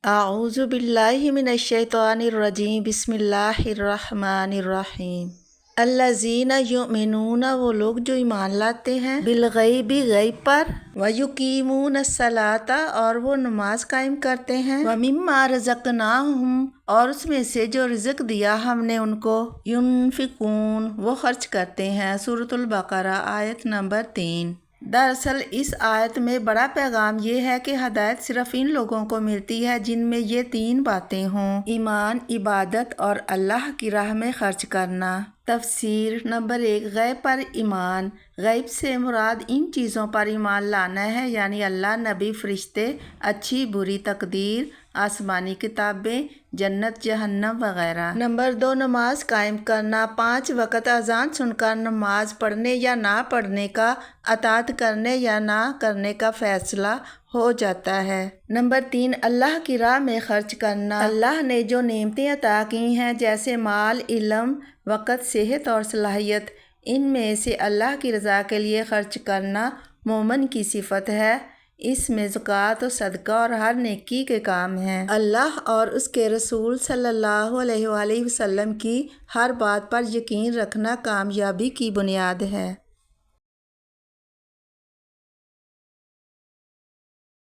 اعوذ باللہ من الشیطان الرجیم بسم اللہ الرحمن الرحیم۔ الذین یؤمنون، وہ لوگ جو ایمان لاتے ہیں، بالغیب، غیب پر، ویقیمون الصلاۃ، اور وہ نماز قائم کرتے ہیں، ومما رزقناہم، اور اس میں سے جو رزق دیا ہم نے ان کو، ینفقون، وہ خرچ کرتے ہیں۔ سورۃ البقرہ آیت نمبر 3۔ دراصل اس آیت میں بڑا پیغام یہ ہے کہ ہدایت صرف ان لوگوں کو ملتی ہے جن میں یہ تین باتیں ہوں: ایمان، عبادت اور اللہ کی راہ میں خرچ کرنا۔ تفسیر نمبر 1، غیب پر ایمان۔ غیب سے مراد ان چیزوں پر ایمان لانا ہے، یعنی اللہ، نبی، فرشتے، اچھی بری تقدیر، آسمانی کتابیں، جنت، جہنم وغیرہ۔ نمبر 2، نماز قائم کرنا۔ 5 وقت اذان سن کر نماز پڑھنے یا نہ پڑھنے کا، اطاعت کرنے یا نہ کرنے کا فیصلہ ہو جاتا ہے۔ نمبر 3، اللہ کی راہ میں خرچ کرنا۔ اللہ نے جو نعمتیں عطا کی ہیں، جیسے مال، علم، وقت، صحت اور صلاحیت، ان میں سے اللہ کی رضا کے لیے خرچ کرنا مومن کی صفت ہے۔ اس میں زکوٰۃ و صدقہ اور ہر نیکی کے کام ہیں۔ اللہ اور اس کے رسول صلی اللہ علیہ وآلہ وسلم کی ہر بات پر یقین رکھنا کامیابی کی بنیاد ہے۔